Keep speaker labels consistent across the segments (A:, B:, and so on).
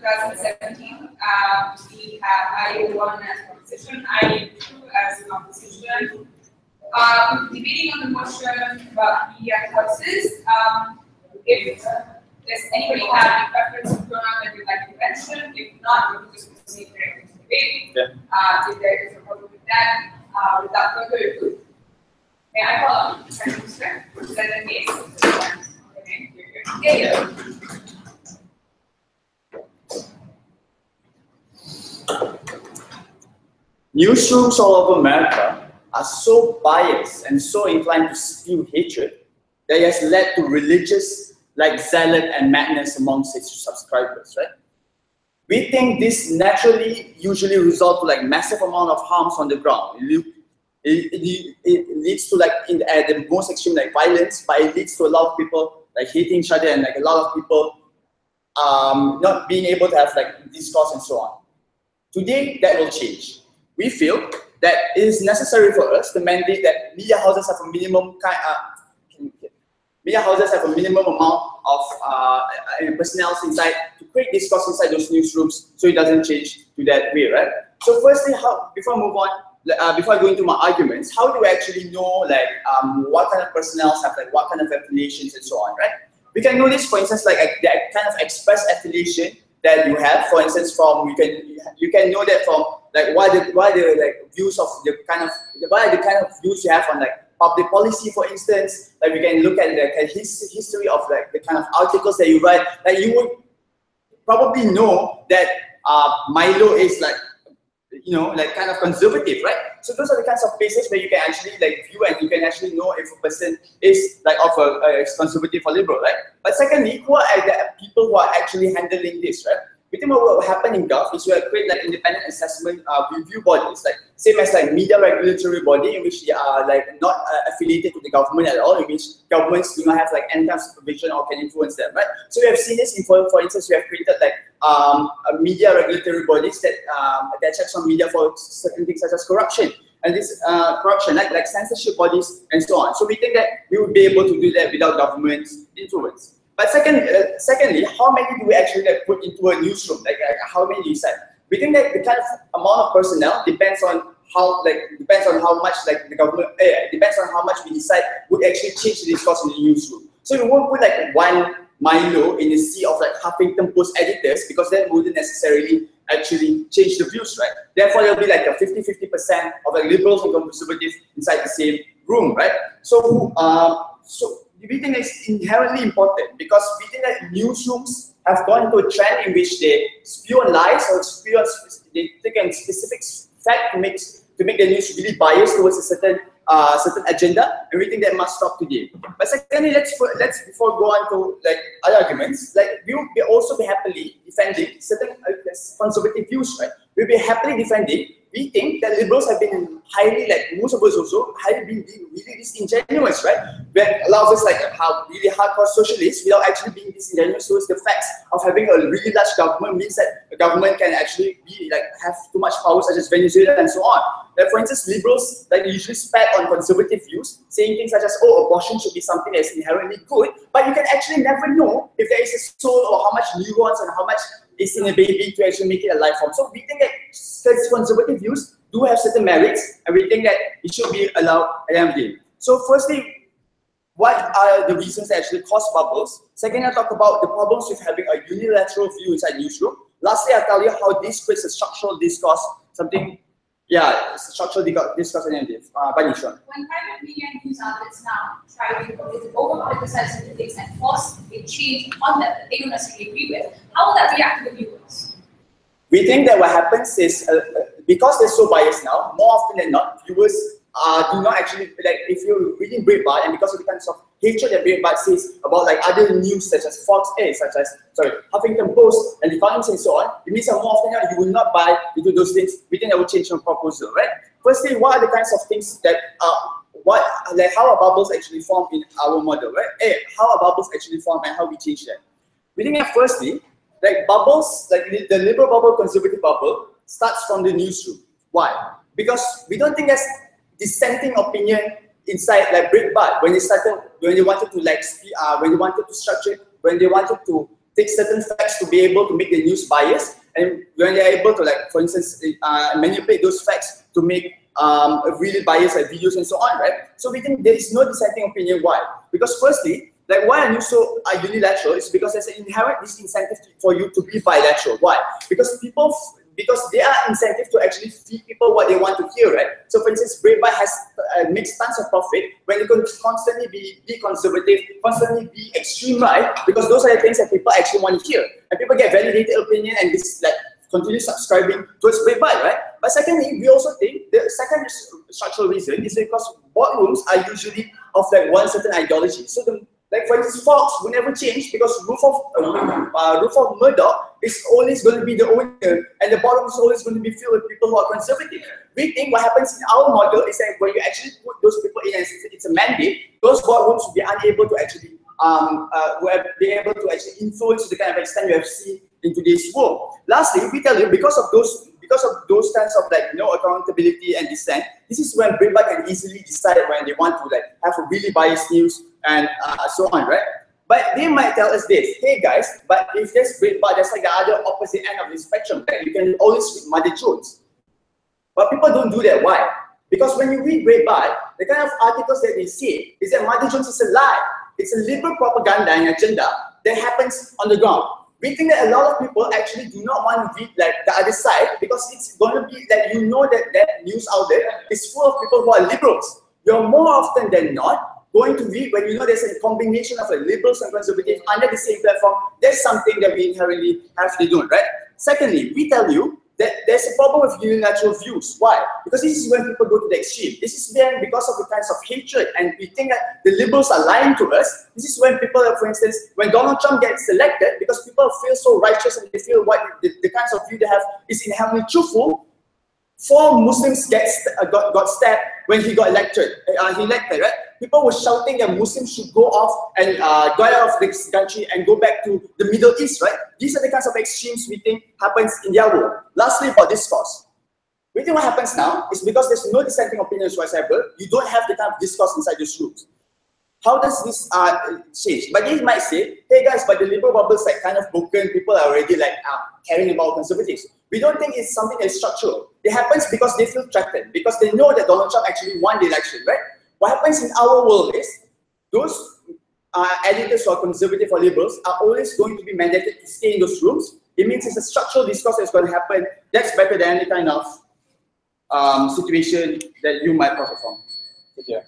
A: 2017, we have IO1 as proposition, IO2 as composition. Debating on the motion about media houses. If does anybody have any preference for pronoun that you'd like to mention? If not, we will just proceed directly to debate. Yeah. If there is a problem with that, without further ado, may I call on Mr. Minister to present the case? Okay, here.
B: Newsrooms all over America are so biased and so inclined to spew hatred that it has led to religious zealot and madness amongst its subscribers, right? We think this naturally usually results to massive amount of harms on the ground. It leads to in the most extreme violence, but it leads to a lot of people hating each other and a lot of people not being able to have discourse and so on. Today that will change. We feel that it is necessary for us to mandate that media houses have a minimum amount of personnel inside to create discourse inside those newsrooms, so it doesn't change to that way, right? So, firstly, before I move on, before I go into my arguments, how do we actually know what kind of personnel have what kind of affiliations and so on, right? We can know this, for instance, the kind of express affiliation that you have. For instance, from you can know that from what are the views of what are the kind of views you have on public policy, for instance. We can look at the history of the kind of articles that you write. You would probably know that Milo is kind of conservative, right? So those are the kinds of places where you can actually view and you can actually know if a person is of a conservative or liberal, right? But secondly, who are the people who are actually handling this, right? We think what will happen in Gulf is we will create independent assessment review bodies, same as media regulatory body, in which they are not affiliated to the government at all, in which governments do not have any kind of supervision or can influence them, right? So we have seen this for instance, we have created media regulatory bodies that checks on media for certain things such as corruption. And this corruption, like censorship bodies and so on. So we think that we would be able to do that without government influence. But secondly, how many do we actually put into a newsroom? How many do you decide? We think that the kind of amount of personnel depends on how much the government depends on how much we decide would actually change the discourse in the newsroom. So we won't put one Milo in the sea of Huffington Post editors, because that wouldn't necessarily actually change the views, right? Therefore, there'll be a 50-50% of liberals and conservatives inside the same room, right? So we think it's inherently important, because we think that newsrooms have gone into a trend in which they spew on lies or they take a specific fact to make the news really biased towards a certain agenda, and we think that must stop today. But secondly, let's before we go on to other arguments, we will also be happily defending certain conservative views, right? We'll be happily defending. We think that liberals have been highly, most of us also, highly been really disingenuous, right? That allows us how really hardcore socialists without actually being disingenuous towards the facts of having a really large government means that the government can actually be have too much power, such as Venezuela and so on. For instance, liberals usually spat on conservative views, saying things such as, oh, abortion should be something that is inherently good, but you can actually never know if there is a soul or how much neurons and how much is in a baby to actually make it a life form. So we think that conservative views do have certain merits, and we think that it should be allowed at the end of the day. So firstly, what are the reasons that actually cause bubbles? Second, I'll talk about the problems with having a unilateral view inside newsroom. Lastly, I'll tell you how this creates a structural discourse, structural discourse at the end of the day.
A: When private media and news outlets now try to over-politicize certain things and force a change on them that they don't necessarily agree with, how will that react to the viewers?
B: We think that what happens is, because they're so biased now, more often than not, viewers do not actually, if you're reading Breitbart, and because of the kinds of hatred that Breitbart says about other news such as Huffington Post and The Economist and so on, it means that more often than not, you will not buy into those things. We think that will change your proposal, right? Firstly, what are the kinds of things that how are bubbles actually formed in our model, right? How are bubbles actually formed and how we change that? We think that firstly, bubbles, the liberal bubble, conservative bubble, starts from the newsroom. Why? Because we don't think there's dissenting opinion inside Breitbart when they wanted to structure it, when they wanted to take certain facts to be able to make the news biased, and when they're able to, like, for instance, manipulate those facts to make really biased videos and so on, right? So we think there is no dissenting opinion. Why? Because firstly, like, why are news so unilateral? It's because there's an inherent disincentive for you to be bilateral. Why? Because they are incentive to actually feed people what they want to hear, right? So for instance, Breitbart has makes tons of profit when you can constantly be conservative, constantly be extreme right, because those are the things that people actually want to hear. And people get validated opinion and this, like, continue subscribing towards Breitbart, right? But secondly, we also think the second structural reason is because boardrooms are usually of, like, one certain ideology. So like, for instance, Fox will never change because Rupert Murdoch is always going to be the owner, and the bottom is always going to be filled with people who are conservative. We think what happens in our model is that when you actually put those people in, and it's a mandate, those boardrooms will be unable to actually be able to actually influence to the kind of extent you have seen in today's world. Lastly, we tell you, because of those kinds of, like, no accountability and dissent, this is when Breitbart can easily decide when they want to, like, have a really biased news and so on, right? But they might tell us this: hey guys, but if there's Breitbart, there's, like, the other opposite end of the spectrum, right? You can always read Mother Jones. But people don't do that. Why? Because when you read Breitbart, the kind of articles that they say is that Mother Jones is a lie. It's a liberal propaganda and agenda that happens on the ground. We think that a lot of people actually do not want to read, like, the other side, because it's going to be that, you know, that news out there is full of people who are liberals. You're more often than not going to read when you know there's a combination of liberals and conservatives under the same platform. That's something that we inherently have to do, right? Secondly, we tell you that there's a problem with unilateral views. Why? Because this is when people go to the extreme. This is then because of the kinds of hatred, and we think that the liberals are lying to us. This is when people, for instance, when Donald Trump gets elected, because people feel so righteous and they feel what the kinds of view they have is inherently truthful. 4 Muslims got stabbed when he got elected. Right? People were shouting that Muslims should go off and go out of this country and go back to the Middle East, right? These are the kinds of extremes we think happens in their world. Lastly, about discourse. We think what happens now is because there's no dissenting opinions whatsoever, you don't have the kind of discourse inside those rooms. How does this change? But they might say, hey guys, but the liberal bubble is, like, kind of broken. People are already, like, caring about conservatives. We don't think it's something that's structural. It happens because they feel threatened, because they know that Donald Trump actually won the election, right? What happens in our world is those editors who are conservative or liberals are always going to be mandated to stay in those rooms. It means it's a structural discourse that's going to happen. That's better than any kind of situation that you might profit from. Yeah.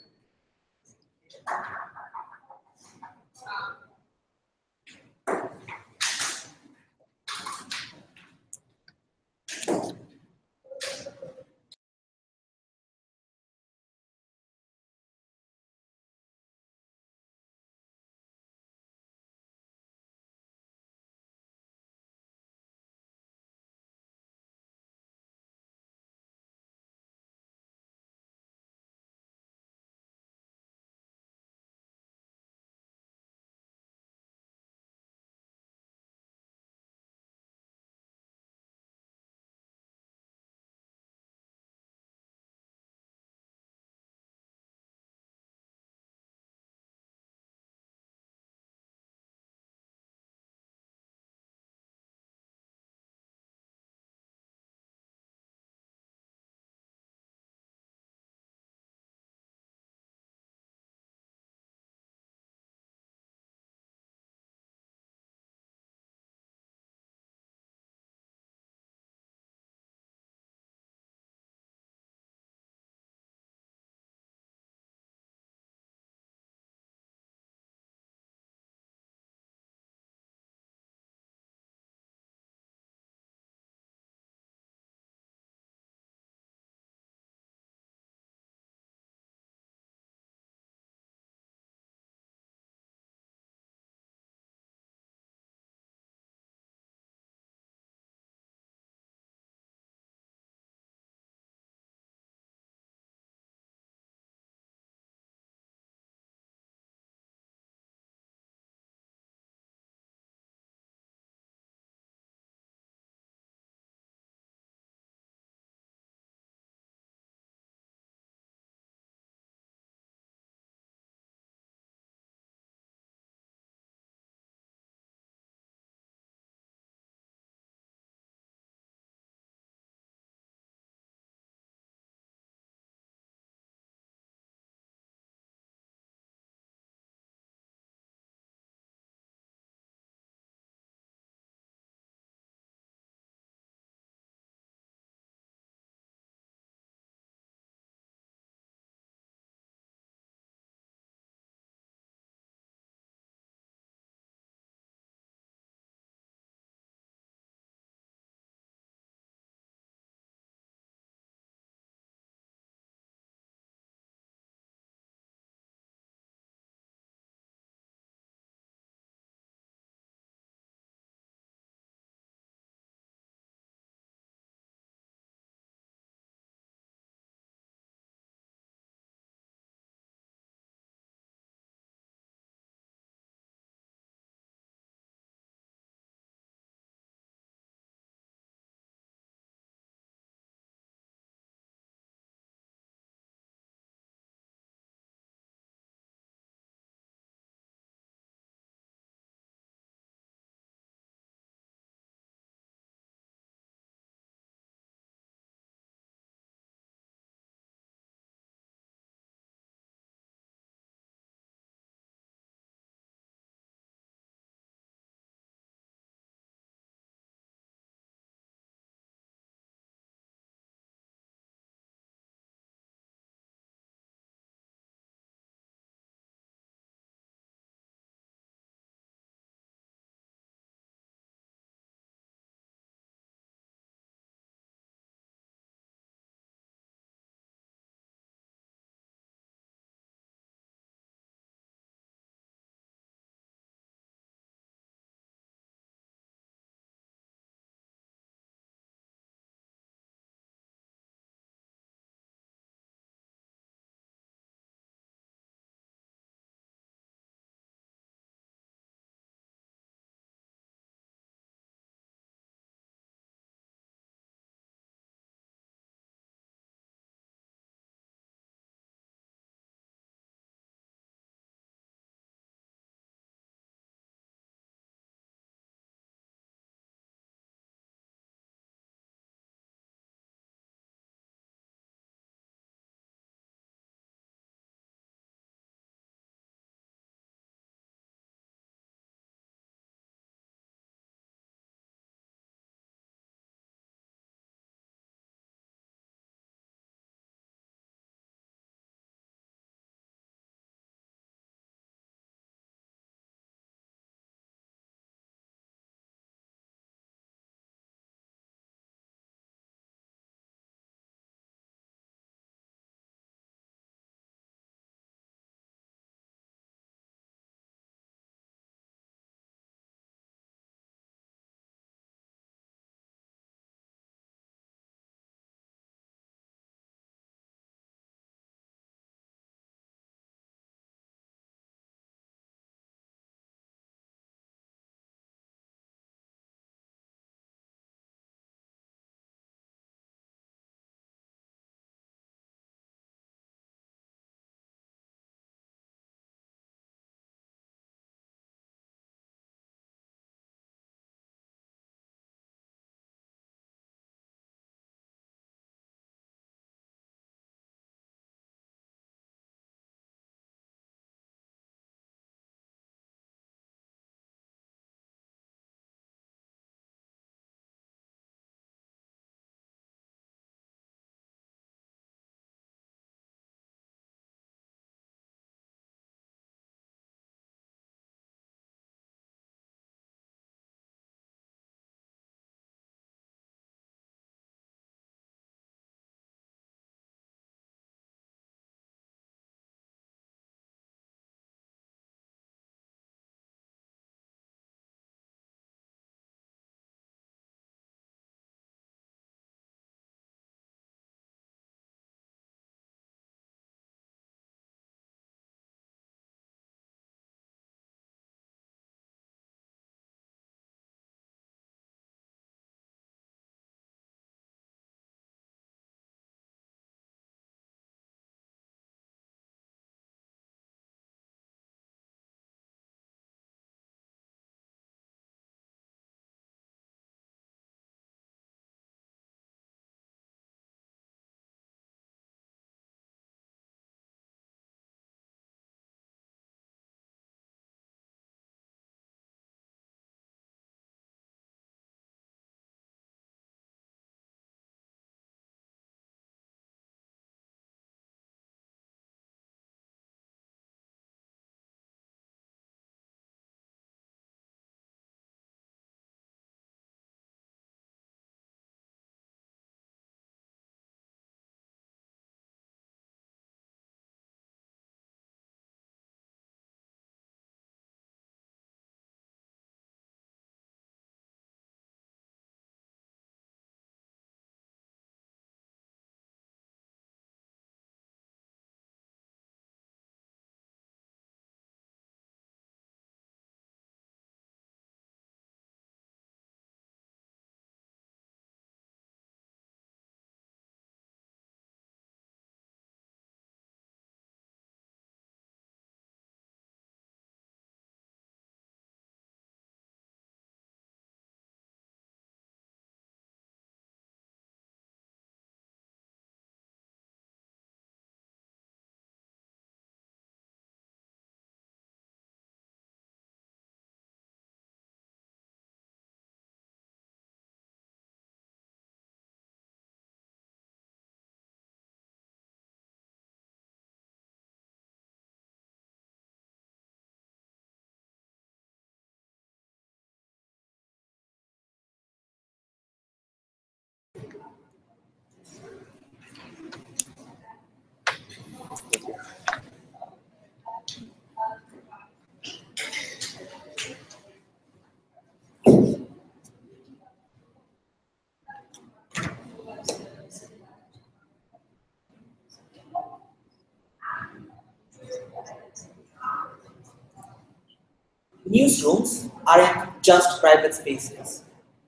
C: Newsrooms aren't just private spaces.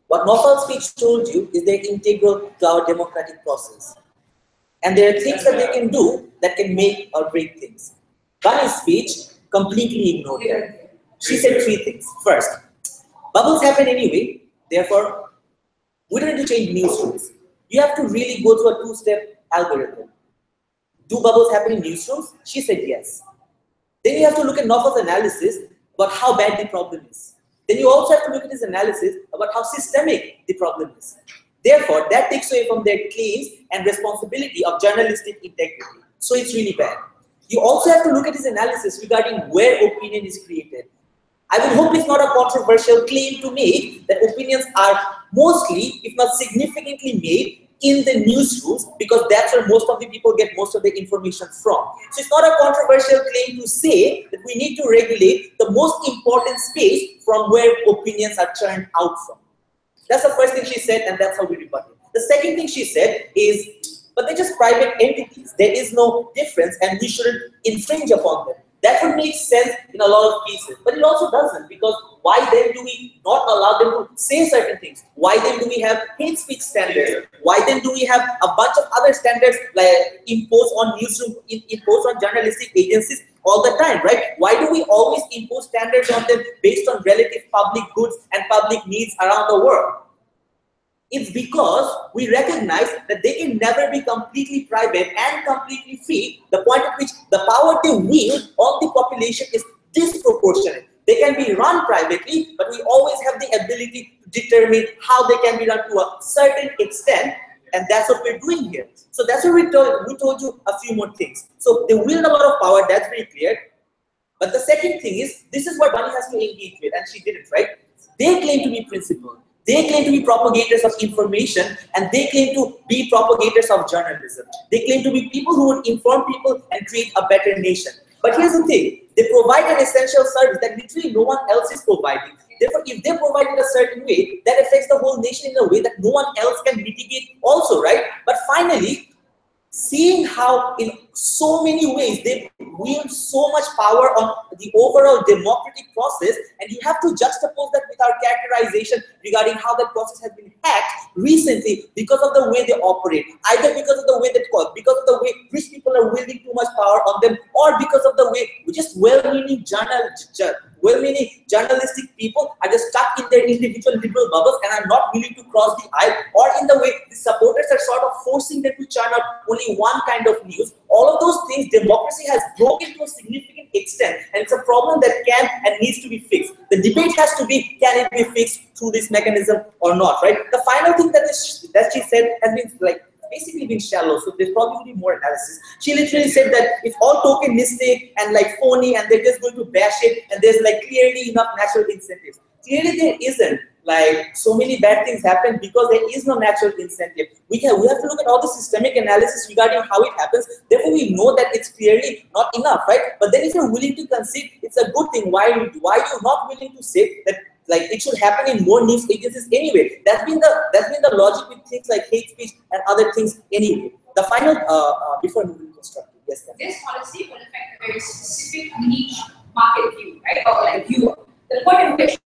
C: What Nofal's speech told you is they're integral to our democratic process. And there are things that they can do that can make or break things. Bunny's speech completely ignored that. She said three things. First, bubbles happen anyway, therefore, we don't need to change newsrooms. You have to really go through a two-step algorithm. Do bubbles happen in newsrooms? She said yes. Then you have to look at Nofal's analysis about how bad the problem is. Then you also have to look at his analysis about how systemic the problem is. Therefore, that takes away from their claims and responsibility of journalistic integrity. So it's really bad. You also have to look at his analysis regarding where opinion is created. I would hope it's not a controversial claim to make that opinions are mostly, if not significantly made in the newsrooms, because that's where most of the people get most of the information from. So it's not a controversial claim to say that we need to regulate the most important space from where opinions are churned out from. That's the first thing she said, and that's how we rebut it. The second thing she said is, but they're just private entities. There is no difference, and we shouldn't infringe upon them. That would make sense in a lot of cases, but it also doesn't, because why then do we not allow them to say certain things? Why then do we have hate speech standards? Why then do we have a bunch of other standards like imposed on newsroom, imposed on journalistic agencies all the time, right? Why do we always impose standards on them based on relative public goods and public needs around the world? It's because we recognize that they can never be completely private and completely free, the point at which the power they wield on the population is disproportionate. They can be run privately, but we always have the ability to determine how they can be run to a certain extent, and that's what we're doing here. So that's what we told you a few more things. So they wield a lot of power, that's very clear. But the second thing is, this is what Bunny has to engage with, and she did it, right? They claim to be principled. They claim to be propagators of information, and they claim to be propagators of journalism. They claim to be people who would inform people and create a better nation. But here's the thing, they provide an essential service that literally no one else is providing. Therefore, if they provide it a certain way, that affects the whole nation in a way that no one else can mitigate also, right? But finally, seeing how in so many ways they wield so much power on the overall democratic process, and you have to juxtapose that with our characterization regarding how that process has been hacked recently because of the way they operate, either because of the way they talk, because of the way rich people are wielding too much power on them, or because of the way just well-meaning journalistic people are just stuck in their individual liberal bubbles and are not willing to cross the aisle, or in the way the supporters are sort of forcing them to churn out only one kind of news. All of those things, democracy has broken to a significant extent, and it's a problem that can and needs to be fixed. The debate has to be, can it be fixed through this mechanism or not, right? The final thing that she said has been basically been shallow, so there's probably more analysis. She literally said that it's all tokenistic and phony, and they're just going to bash it, and there's clearly enough natural incentives. Clearly there isn't. So many bad things happen because there is no natural incentive. We have to look at all the systemic analysis regarding how it happens. Therefore, we know that it's clearly not enough, right? But then if you're willing to concede it's a good thing, why are you not willing to say that it should happen in more news agencies anyway? That's been the logic with things like hate speech and other things anyway. The final before moving to constructive, yes.
A: This policy will affect a very specific niche market view, right? Or viewer. The point at which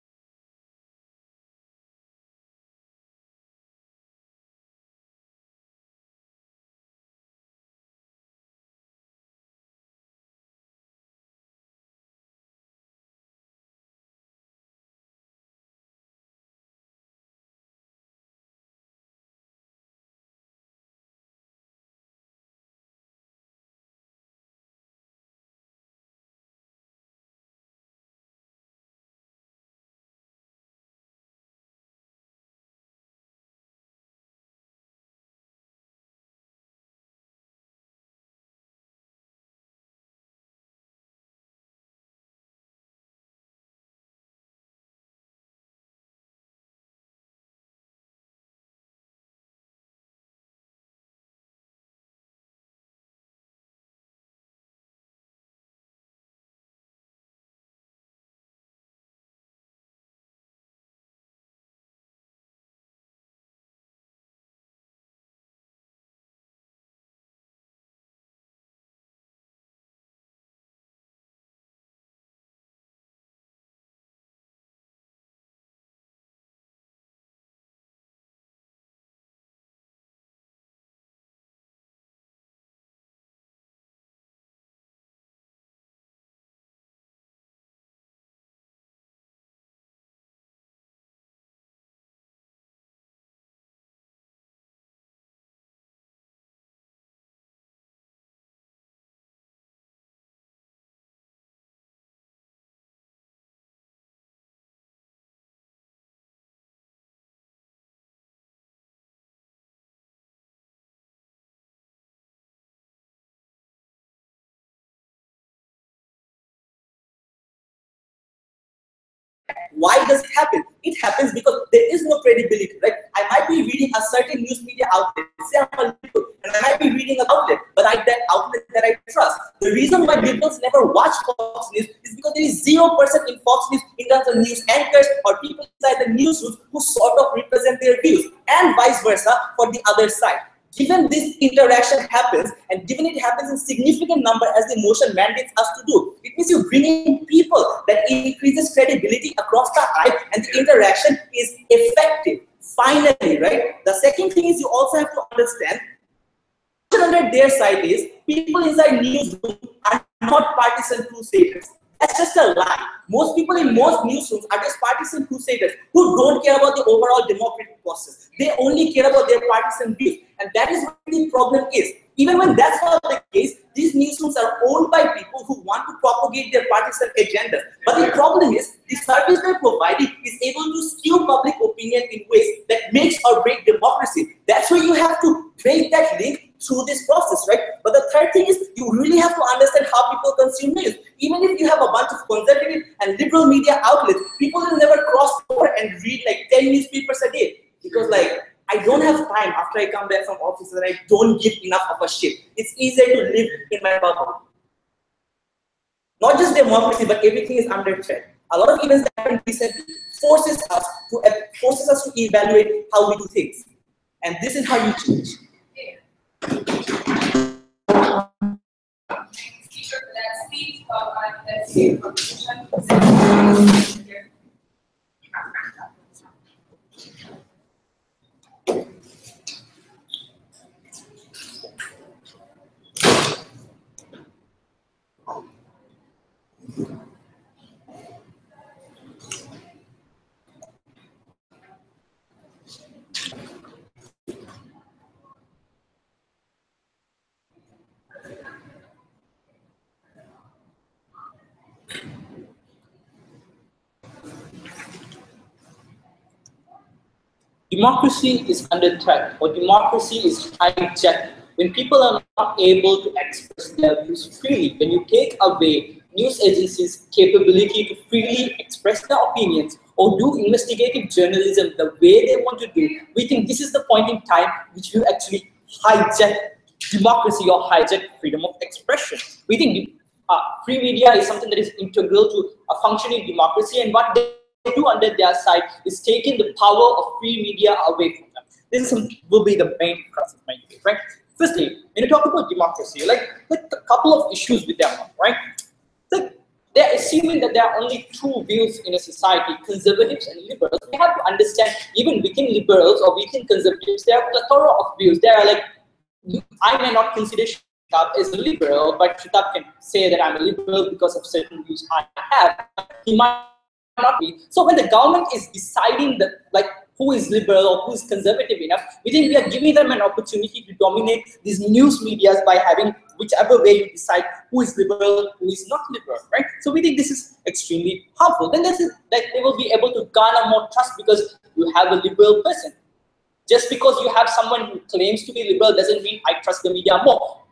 C: why does it happen? It happens because there is no credibility, right? I might be reading a certain news media outlet, say I'm a liberal, and I might be reading an outlet, but that outlet that I trust. The reason why liberals never watch Fox News is because there is 0% in Fox News in terms of news anchors or people inside the newsrooms who sort of represent their views, and vice versa for the other side. Given this interaction happens, and given it happens in significant number as the motion mandates us to do, it means you bring in people that increases credibility across the aisle, and the interaction is effective. Finally, right? The second thing is you also have to understand, under their side is people inside newsrooms are not partisan crusaders. That's just a lie. Most people in most newsrooms are just partisan crusaders who don't care about the overall democratic process. They only care about their partisan views. And that is what the problem is. Even when that's not the case, these newsrooms are owned by people who want to propagate their partisan agenda. But the problem is, the service they're providing is able to skew public opinion in ways that makes or break democracy. That's why you have to break that link through this process, right? But the third thing is, you really have to understand how people consume news. Even if you have a bunch of conservative and liberal media outlets, people will never cross over and read like 10 newspapers a day. Because like, I don't have time after I come back from office and I don't give enough of a shit. It's easier to live in my bubble. Not just democracy, but everything is under threat. A lot of events that happened recently forces us to evaluate how we do things. And this is how you change.
D: Democracy is under threat, or democracy is hijacked when people are not able to express their views freely. When you take away news agencies' capability to freely express their opinions or do investigative journalism the way they want to do, we think this is the point in time which will actually hijack democracy or hijack freedom of expression. We think free media is something that is integral to a functioning democracy, and what they do under their side is taking the power of free media away from them. This will be the main crux of my debate, right? Firstly, when you talk about democracy, like a couple of issues with them, right? Like they're assuming that there are only two views in a society, conservatives and liberals. We have to understand, even within liberals or within conservatives, there are a plethora of views. There are like, I may not consider Shittab as a liberal, but Shittab can say that I'm a liberal because of certain views I have. He might not be. So when the government is deciding that, like, who is liberal or who is conservative enough, we think we are giving them an opportunity to dominate these news medias by having whichever way you decide who is liberal, who is not liberal, right? So we think this is extremely harmful. Then this is that they will be able to garner more trust because you have a liberal person. Just because you have someone who claims to be liberal doesn't mean I trust the media more.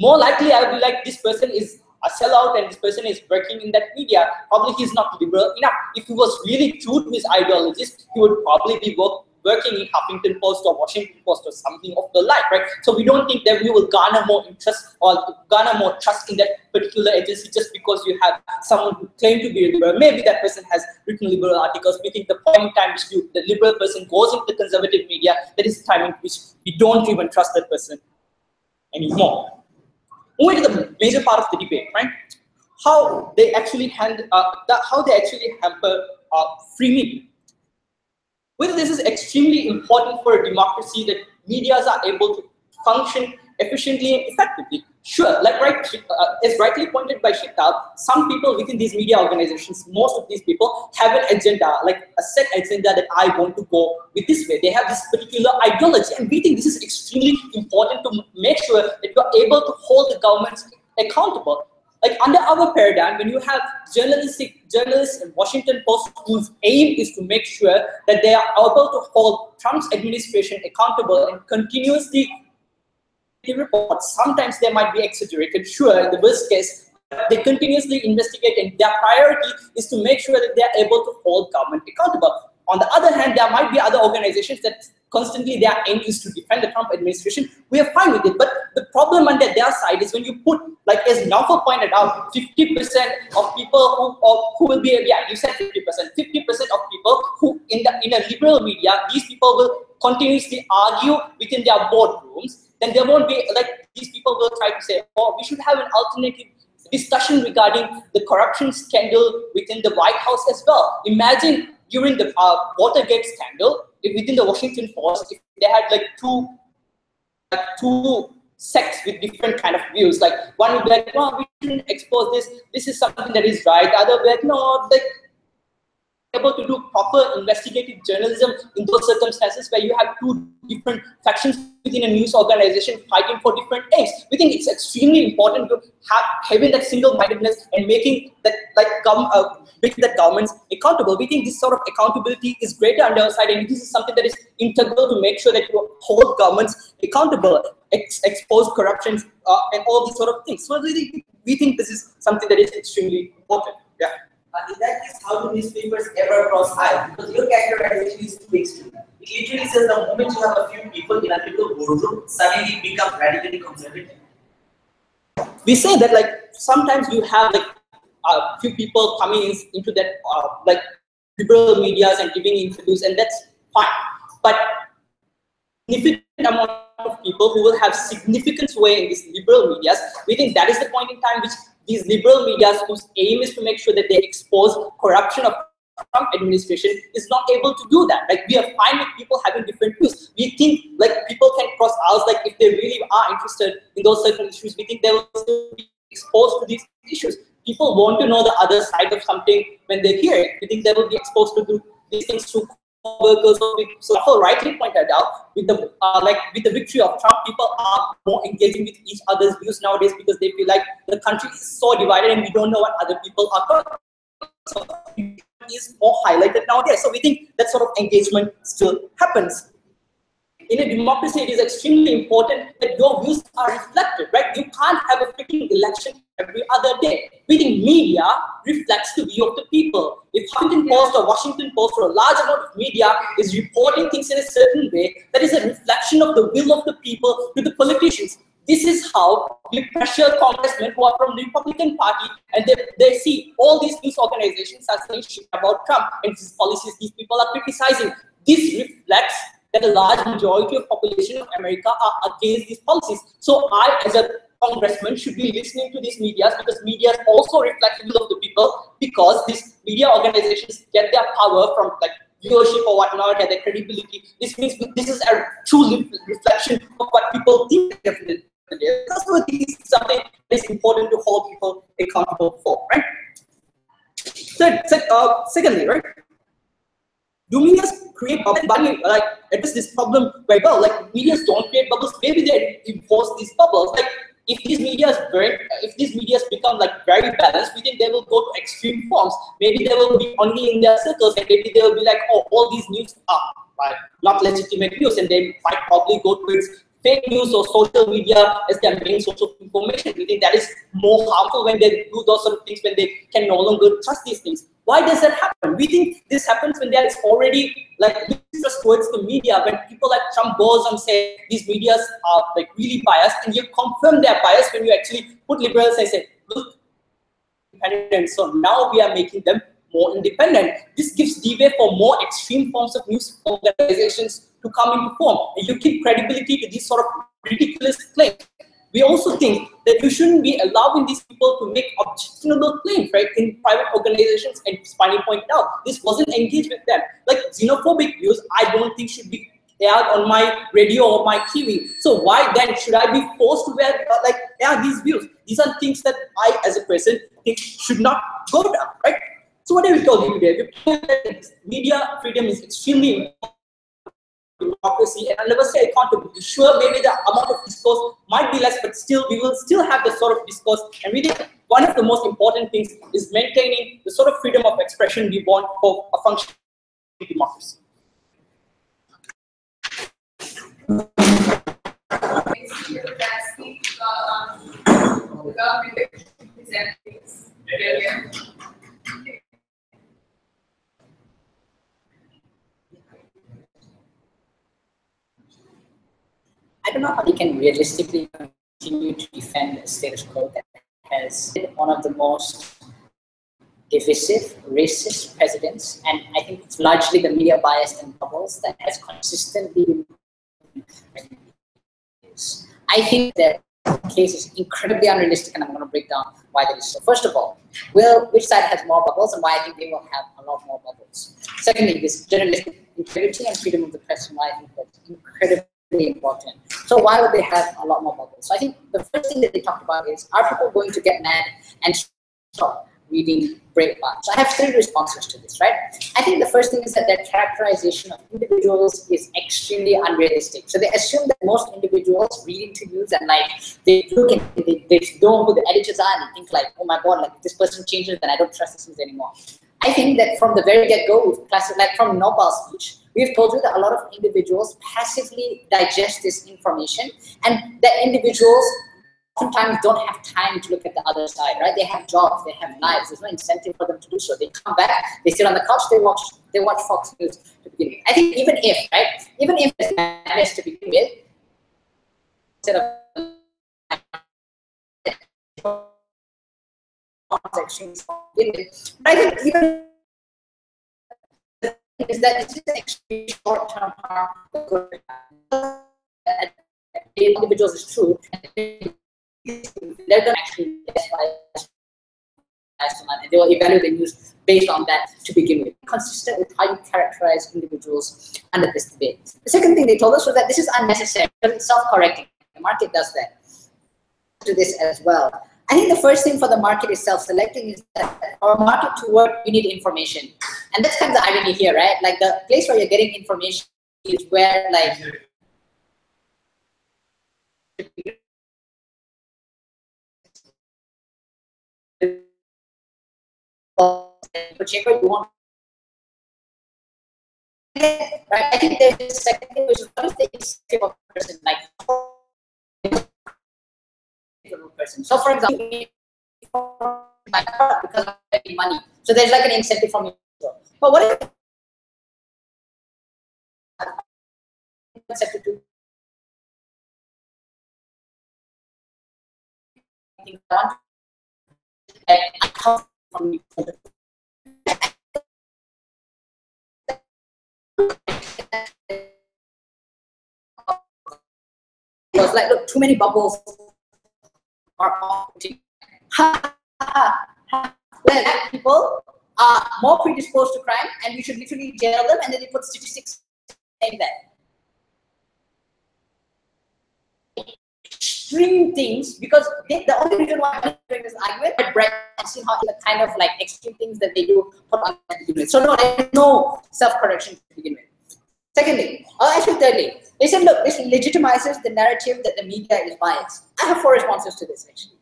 D: More likely, I will be like, this person is a sellout and this person is working in that media. Probably he's not liberal enough. If he was really true to his ideologies, he would probably be working in Huffington Post or Washington Post or something of the like, right? So we don't think that we will garner more interest or garner more trust in that particular agency just because you have someone who claims to be liberal. Maybe that person has written liberal articles. We think the point in time which the liberal person goes into the conservative media, that is the time in which we don't even trust that person anymore. Moving to the major part of the debate, right? How they actually hamper free media. Whether this is extremely important for a democracy that medias are able to function efficiently and effectively. Sure, like as rightly pointed by Shittab, some people within these media organizations, most of these people have an agenda, like a set agenda that I want to go with this way. They have this particular ideology, and we think this is extremely important to make sure that you are able to hold the governments accountable. Like under our paradigm, when you have journalists in Washington Post whose aim is to make sure that they are able to hold Trump's administration accountable and continuously reports, sometimes they might be exaggerated, sure, in the worst case, they continuously investigate, and their priority is to make sure that they are able to hold government accountable. On the other hand, there might be other organizations that constantly their aim is to defend the Trump administration. We are fine with it, but the problem under their side is when you put, like as Naufal pointed out, 50% of people who will be, yeah, you said 50%, 50% of people who in a liberal media, these people will continuously argue within their boardrooms. Then there won't be, like, these people will try to say, oh, we should have an alternative discussion regarding the corruption scandal within the White House as well. Imagine during the Watergate scandal, within the Washington Post, if they had like two sects with different kind of views, like one would be like, no, we shouldn't expose this. This is something that is right. The other would be like, no, like, able to do proper investigative journalism in those circumstances where you have two different factions within a news organization fighting for different aims. We think it's extremely important to have having that single-mindedness and making that making that governments accountable. We think this sort of accountability is greater on our side, and this is something that is integral to make sure that you hold governments accountable, expose corruption, and all these sort of things. So we think this is something that is extremely important. Yeah.
C: In that case, how do newspapers ever cross aisle? Because your characterization is too extreme. It literally says the moment you have a few people in a little boardroom, suddenly it becomes radically conservative.
D: We say that, like, sometimes you have like a few people coming into that like liberal medias and giving interviews, and that's fine. But significant amount of people who will have significant sway in these liberal medias, we think that is the point in time which these liberal medias, whose aim is to make sure that they expose corruption of Trump administration, is not able to do that. Like, we are fine with people having different views. We think like people can cross aisles, like if they really are interested in those certain issues, we think they will still be exposed to these issues. People want to know the other side of something when they hear it. We think they will be exposed to do these things through workers. So Rafael rightly pointed out, with the with the victory of Trump, people are more engaging with each other's views nowadays because they feel like the country is so divided and we don't know what other people are talking. So it is more highlighted nowadays. So we think that sort of engagement still happens. In a democracy, it is extremely important that your views are reflected, right? You can't have a freaking election every other day. We think media reflects the view of the people. If Huffington Post or Washington Post or a large amount of media is reporting things in a certain way, that is a reflection of the will of the people to the politicians. This is how we pressure congressmen who are from the Republican Party, and they see all these news organizations are saying shit about Trump and his policies these people are criticizing. This reflects that a large majority of population of America are against these policies. So I, as a congressman, should be listening to these medias, because media also reflect the will of the people, because these media organizations get their power from like viewership or whatnot, and their credibility. This means this is a true reflection of what people think. Definitely, that's what is something that is important to hold people accountable for, right? Secondly, right? Do medias create bubbles? Like, address this problem very well. Like, medias don't create bubbles. Maybe they enforce these bubbles. Like, if these medias become like very balanced, we think they will go to extreme forms. Maybe they will be only in their circles, and maybe they will be like, oh, all these news are like not legitimate news, and they might probably go towards fake news or social media as their main source of information. We think that is more harmful when they do those sort of things, when they can no longer trust these things. Why does that happen? We think this happens when there is already like mistrust towards the media, when people like Trump goes and say these medias are like really biased, and you confirm their bias when you actually put liberals and say, look, independent. So now we are making them more independent. This gives leeway for more extreme forms of news organizations to come into form, and you give credibility to these sort of ridiculous claims. We also think that you shouldn't be allowing these people to make objectionable claims, right, in private organizations. And Spiny pointed out, this wasn't engaged with them. Like, xenophobic views, I don't think should be aired on my radio or my TV. So why then should I be forced to air these views? These are things that I, as a person, think should not go down, right? So what have we told you today? Media freedom is extremely important. Democracy, and I'll never say accountability. Sure, maybe the amount of discourse might be less, but still we will still have the sort of discourse. And we think one of the most important things is maintaining the sort of freedom of expression we want for a functioning democracy. The government
A: rebellion.
E: I don't know how we can realistically continue to defend a status quo that has been one of the most divisive, racist presidents, and I think it's largely the media bias and bubbles that has consistently been. I think that the case is incredibly unrealistic, and I'm going to break down why that is so. First of all, which side has more bubbles, and why I think they will have a lot more bubbles. Secondly, this journalistic integrity and freedom of the press, and why I think that's incredibly important. So why would they have a lot more bubbles? So I think the first thing that they talked about is, are people going to get mad and stop reading Breitbart? So I have three responses to this, right? I think the first thing is that their characterization of individuals is extremely unrealistic. So they assume that most individuals read interviews and like they look and they know who the editors are and they think like, oh my god, like if this person changes, then I don't trust this news anymore. I think that from the very get-go, like from Nopal's speech, we've told you that a lot of individuals passively digest this information, and that individuals oftentimes don't have time to look at the other side, right? They have jobs, they have lives. There's no incentive for them to do so. They come back, they sit on the couch, they watch Fox News to begin with. I think even if, right, even if it's madness to begin with, instead of extremes to begin with, but I think even is that this is an extreme short-term harm. Individuals is true. They're going to actually and they will evaluate the news based on that to begin with, consistent with how you characterize individuals under this debate. The second thing they told us was that this is unnecessary because it's self-correcting. The market does that. To this as well. I think the first thing for the market is self-selecting, is that for a market to work, you need information. And that's kind of the irony here, right? Like the place where you're getting information is where like chamber you want. Right? I think there's a second thing, which is what is the incentive of a person, like person. So for example, because of getting money. So there's like an incentive from you. But what if incentive to I come from was like, look, too many bubbles are operating. Well, people are more predisposed to crime, and we should literally jail them, and then they put statistics saying that. Extreme things, because the only reason why I'm doing this argument, I've read and seen how the kind of like extreme things that they do put on to begin with. So no, there's no self-correction to begin with. Secondly, or actually thirdly, they said, look, this legitimizes the narrative that the media is biased. I have 4 responses to this actually.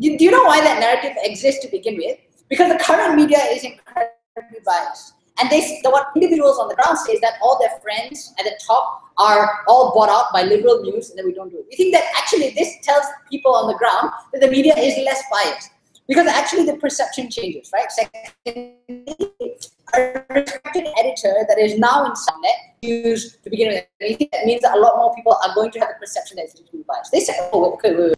E: Do you know why that narrative exists to begin with? Because the current media is incredibly biased. And what individuals on the ground say is that all their friends at the top are all bought out by liberal news and that we don't do it. We think that actually this tells people on the ground that the media is less biased. Because actually the perception changes, right? Secondly, a respected editor that is now in Sunnet used to begin with, I think that means that a lot more people are going to have the perception that it's biased. They say, oh, okay, wait.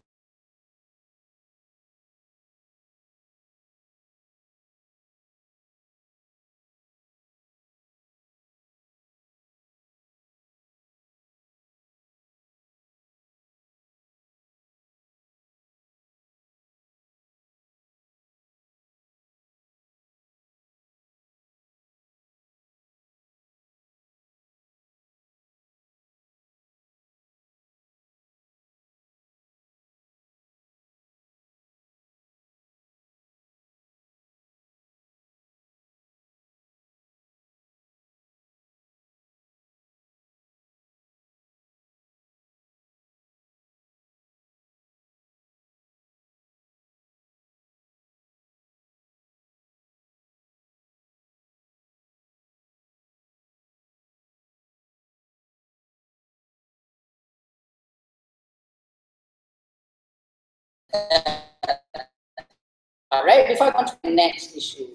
E: right? Before I go on to the next issue.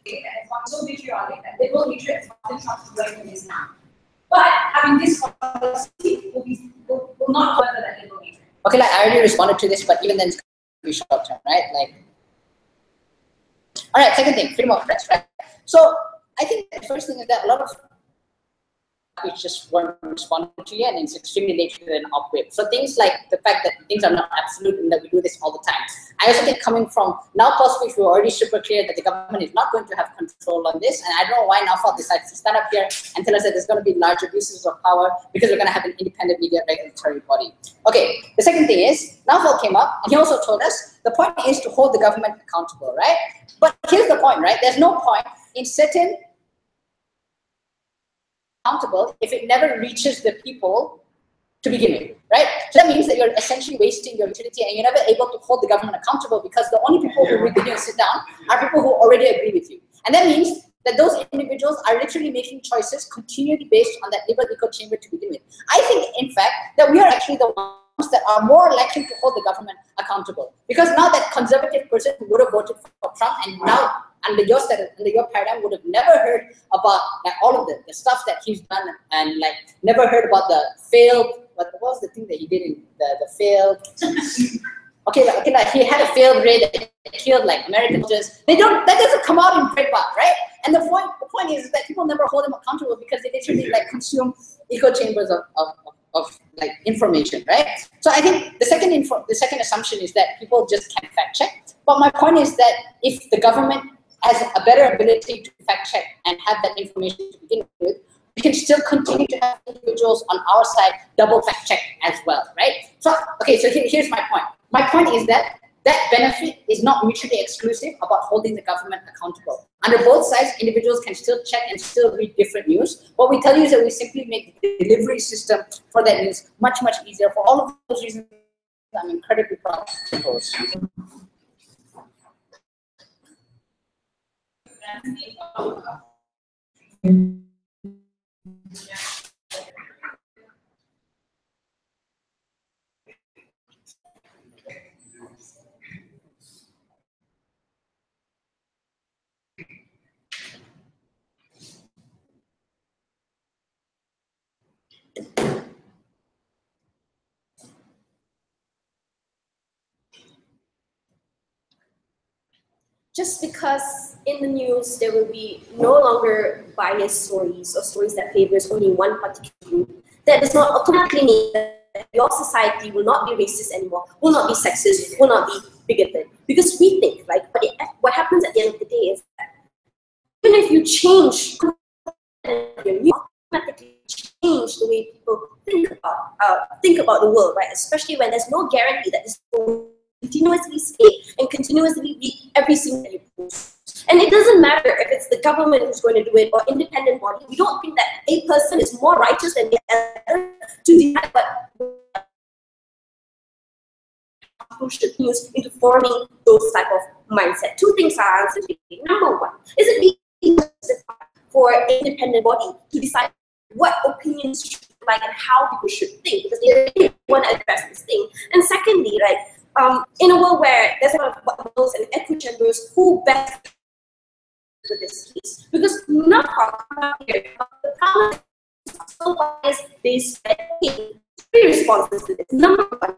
F: It's not so vitriolic that they will hatred as often transferring from this now. But having this policy will not further that liberal hatred.
E: Okay, like I already responded to this, but even then it's going to be short term, right? Like, all right, second thing, freedom of press, right? So I think the first thing is that a lot of which just weren't responded to yet, and it's extremely late and off-whip. So things like the fact that things are not absolute and that we do this all the time. I also think coming from now possibly we're already super clear that the government is not going to have control on this, and I don't know why NAFAL decides to stand up here and tell us that there's going to be large abuses of power because we're going to have an independent media regulatory body. Okay, the second thing is, NAFAL came up and he also told us the point is to hold the government accountable, right? But here's the point, right? There's no point in certain accountable if it never reaches the people to begin with, right? So that means that you're essentially wasting your utility and you're never able to hold the government accountable because the only people who read the news sit down are people who already agree with you. And that means that those individuals are literally making choices continually based on that liberal echo chamber to begin with. I think, in fact, that we are actually the ones that are more likely to hold the government accountable. Because now that conservative person who would have voted for Trump and now under your status, under your paradigm, would have never heard about like all of the stuff that he's done and like never heard about the failed, what was the thing that he did in the failed, okay, like he had a failed raid that killed like American soldiers. That doesn't come out in Breitbart, right? And the point is that people never hold them accountable because they literally like consume echo chambers of like information, right? So I think the second assumption is that people just can't fact check. But my point is that if the government has a better ability to fact check and have that information to begin with, we can still continue to have individuals on our side double fact check as well, right? So, okay, so here's my point. My point is that that benefit is not mutually exclusive about holding the government accountable. Under both sides, individuals can still check and still read different news. What we tell you is that we simply make the delivery system for that news much, much easier. For all of those reasons, I'm incredibly proud to propose.
G: Just because in the news there will be no longer biased stories or stories that favors only one particular group, that does not automatically mean that your society will not be racist anymore, will not be sexist, will not be bigoted. Because we think, like, what happens at the end of the day is that even if you change, you automatically change the way people think about the world, right? Especially when there's no guarantee that this will continuously stay and continuously read every single post. And it doesn't matter if it's the government who's going to do it or independent body. We don't think that a person is more righteous than the other to decide what should use into forming those type of mindset. Two things are answered. Number one, is it being justified for an independent body to decide what opinions should be like and how people should think, because they really want to address this thing. And secondly, like, in a world where there's a lot of bubbles and echo chambers, who best with this case? Because not here, the problem is so biased, they spend three responses to this. Number one,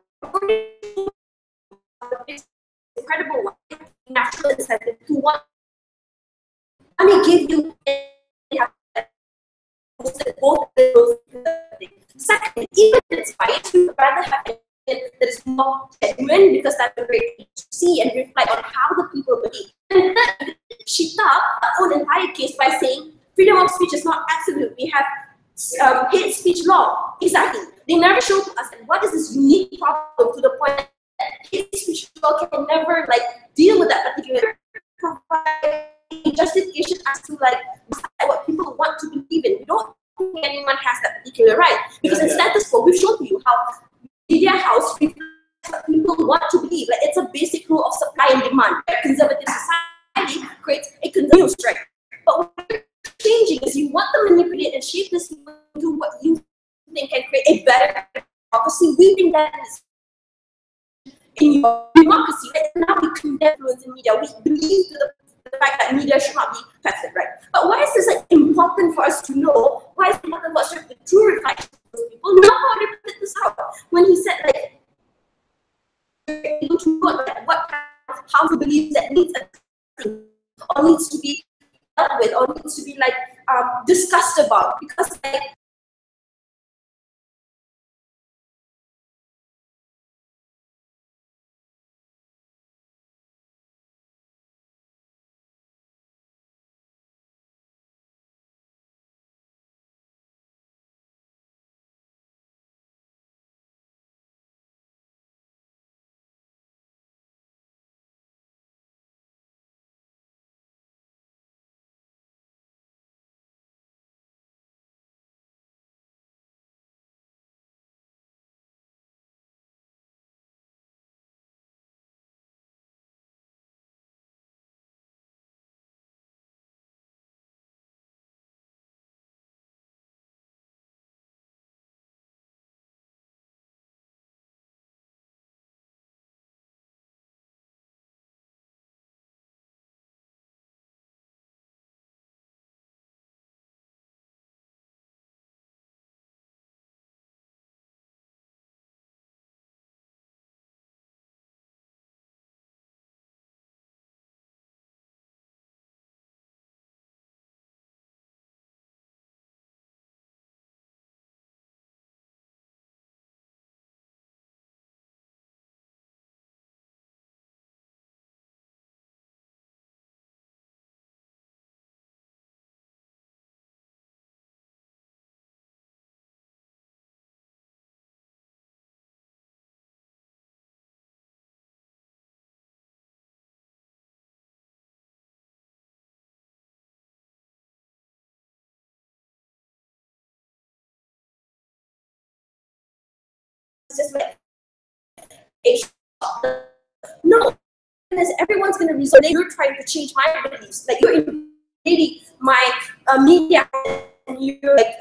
G: incredible one, natural incentive to want to give you both of those things. Second, even if it's biased, we would rather have that is more genuine, because that's a great thing to see and reflect on how the people believe. And then she stopped her own entire case by saying freedom of speech is not absolute. We have hate speech law. Exactly. They never showed to us what is this unique problem to the point that hate speech law can never like deal with that particular justification as to like what people want to believe in. We don't think anyone has that particular right, because in status quo, we've shown you how media house reflects what people want to believe. Like, it's a basic rule of supply and demand. A conservative society creates a conservative strike. But what you're changing is you want to manipulate and shape this into what you think can create a better democracy. We think that is in your democracy, right? Now we condemn influence in media. We believe the fact that media should not be passive, right? But why is this like important for us to know? Why is it important for us to have the true reflection of those people? Now repeated this out when he said like able to know that what kind of harmful beliefs that needs or needs to be dealt with or needs to be like discussed about, because like it's just like no, because everyone's gonna resort. You're trying to change my beliefs. Like you're invading my media, and you're like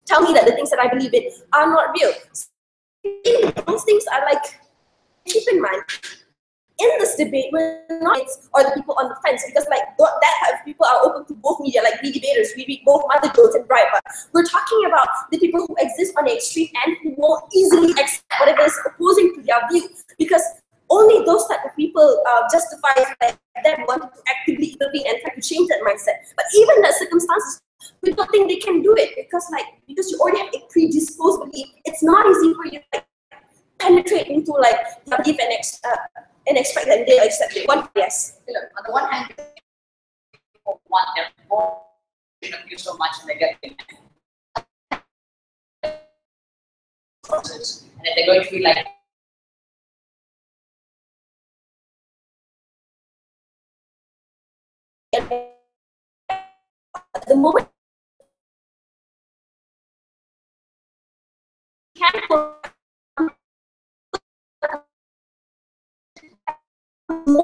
G: tell me that the things that I believe in are not real. So, those things are like keep in mind. In this debate, we're not or the people on the fence, because like that type of people are open to both media, like we debaters, we read both Mother Jones and Breitbart. We're talking about the people who exist on the extreme and who won't easily accept whatever is opposing to their view, because only those type of people justify like them wanting to actively intervene and try to change that mindset. But even that circumstances, we don't think they can do it, because you already have a predisposed belief. It's not easy for you to like penetrate into like their belief and expect that they'll accept it. One, yes.
E: Look, on the one hand, people want their version of you so much and they get process, and if they're going to be like
G: at the moment more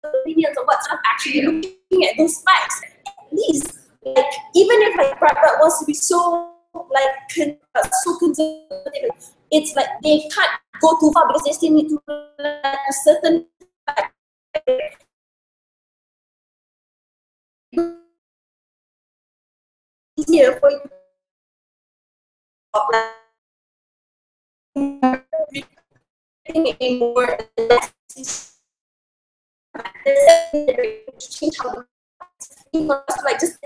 G: opinions of what's not actually looking at those facts. At least, like, even if like Breitbart wants to be so like so conservative, it's like they can't go too far because they still need to like a certain easier for you a more change how like just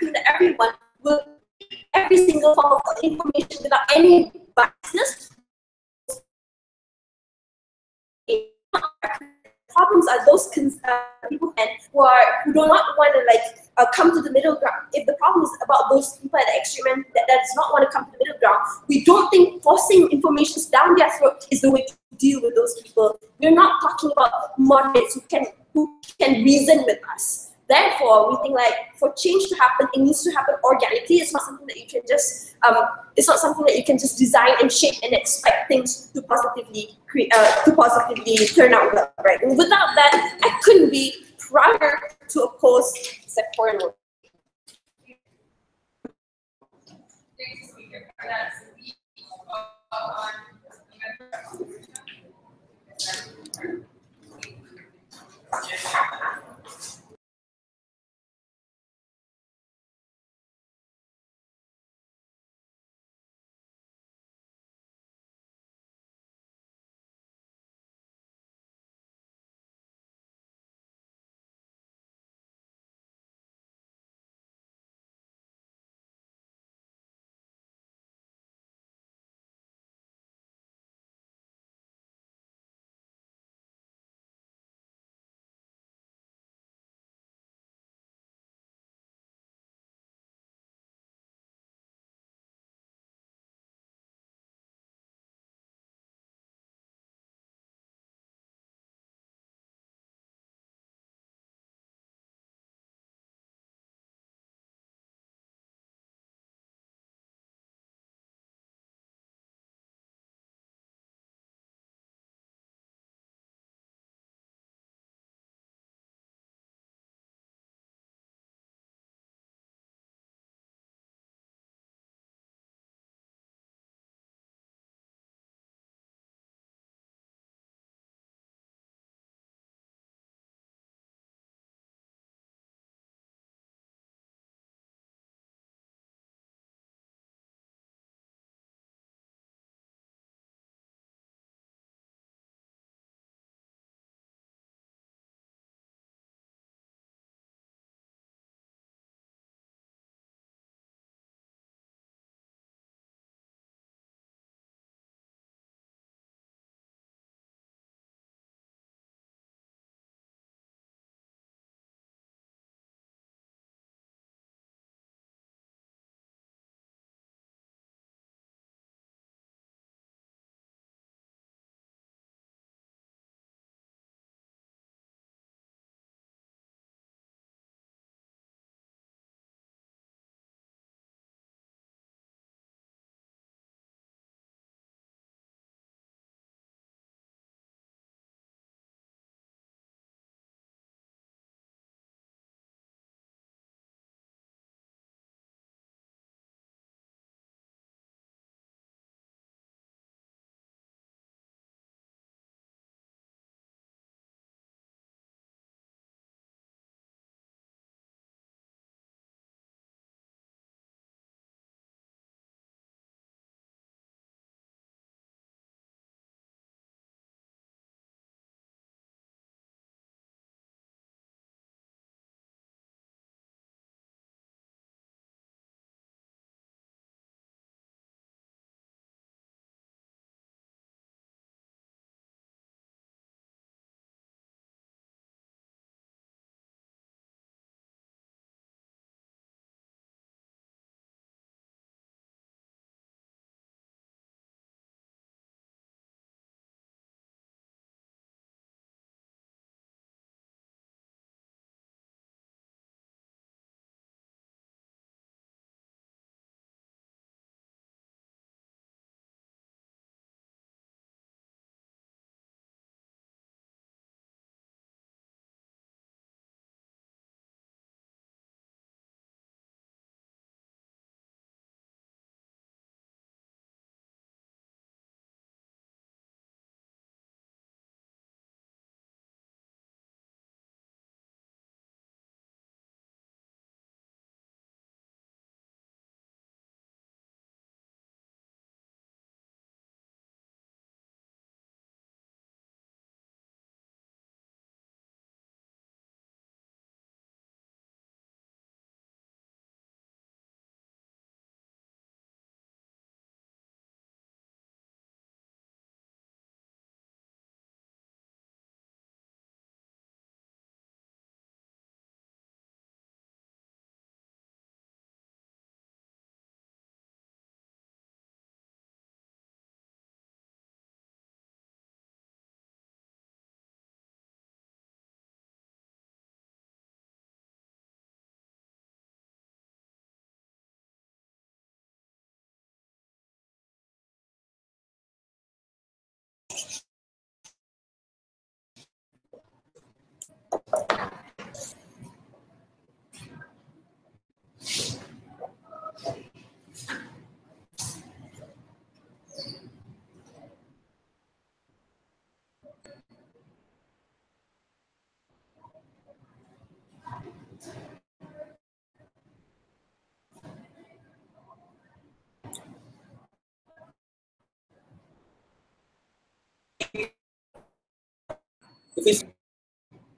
G: that everyone will every single form of information without any biasness. Problems are those people who do not want to like come to the middle ground. If the problem is about those people at the extreme end that does not want to come to the middle ground, we don't think forcing information down their throat is the way to deal with those people. We're not talking about moderates who can reason with us. Therefore, we think like for change to happen, it needs to happen organically. It's not something that you can just design and shape and expect things to positively turn out well, right? And without that, I couldn't be prouder to oppose sectorial work.
A: Next speaker, that's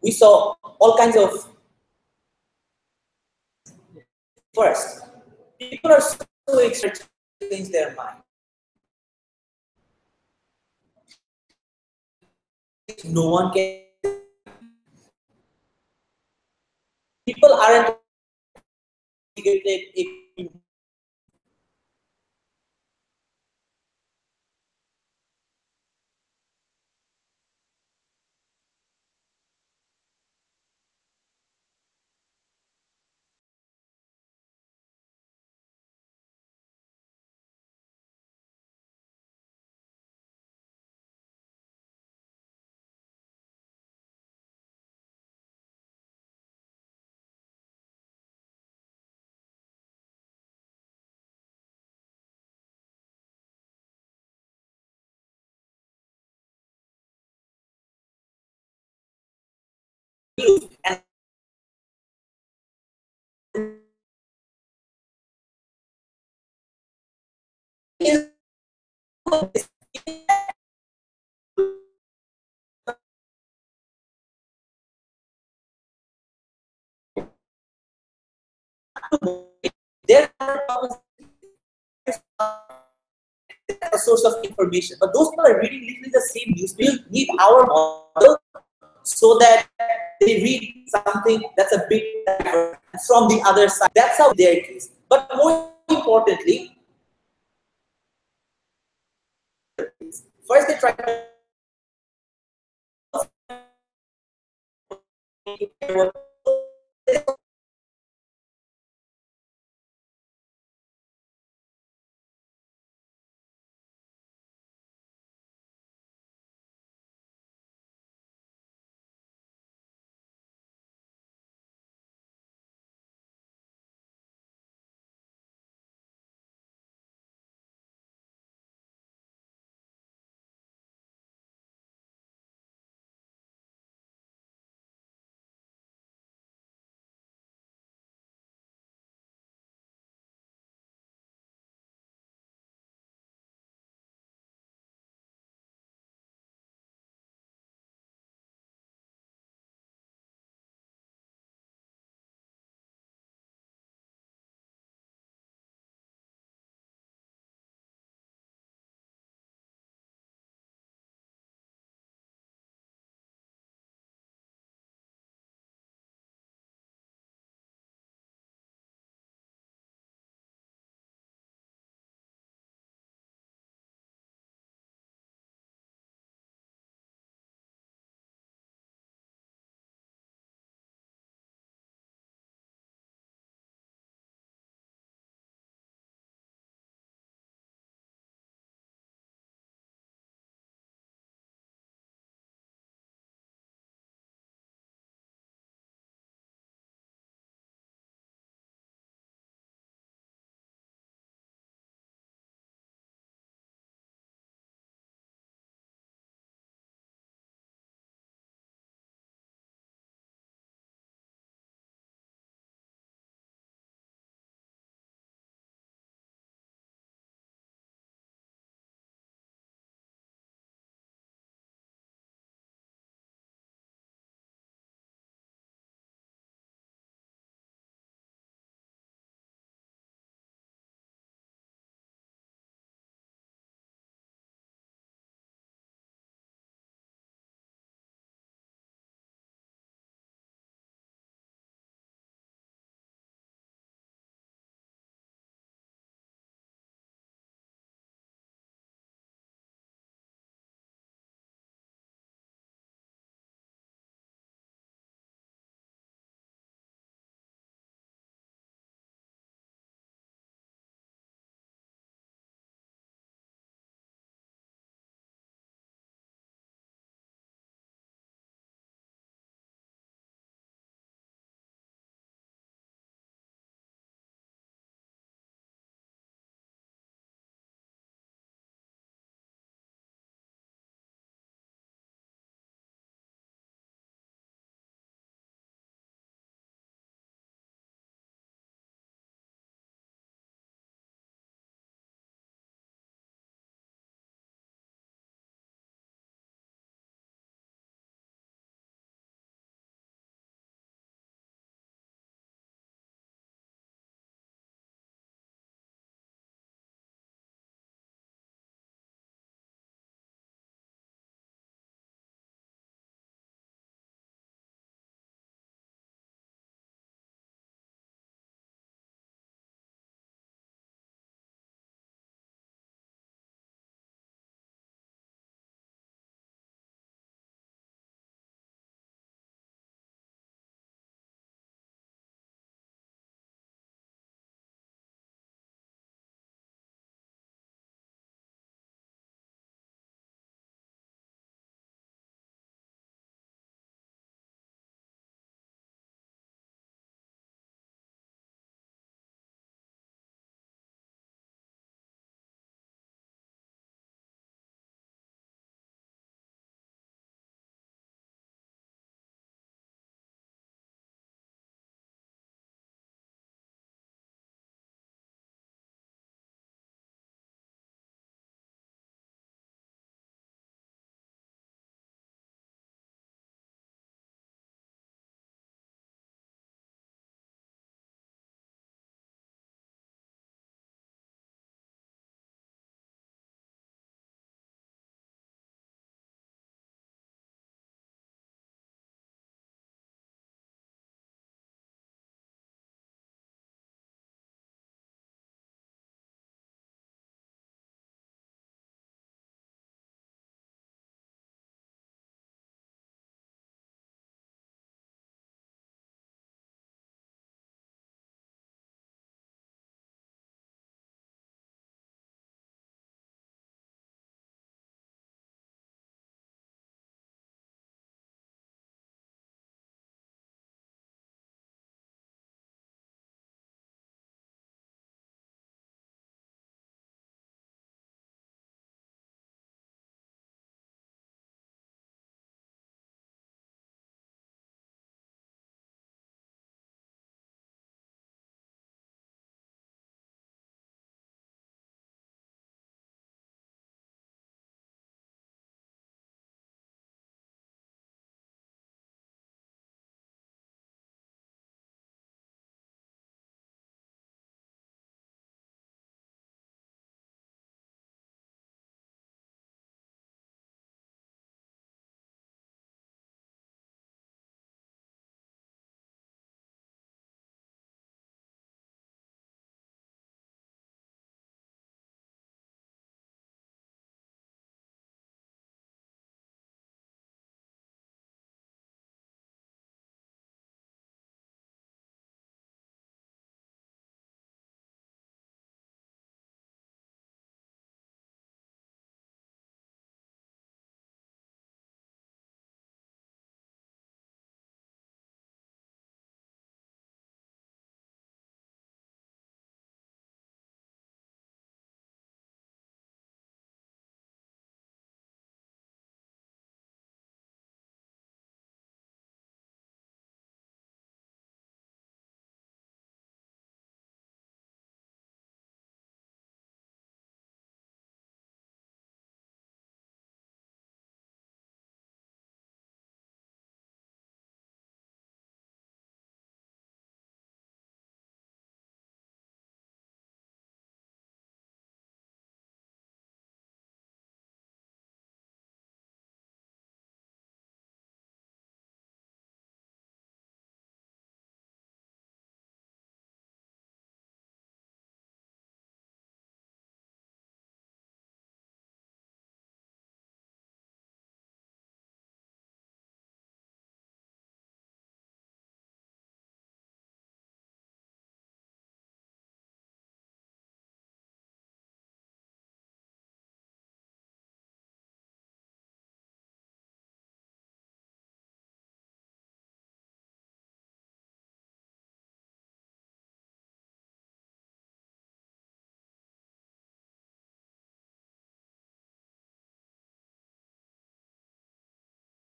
C: we saw all kinds of. First, people are so excited to change their mind. No one can. People aren't and there are a source of information, but those people are reading literally the same news. We need our model so that they read something that's a bit from the other side. That's how their case. But more importantly, first they try to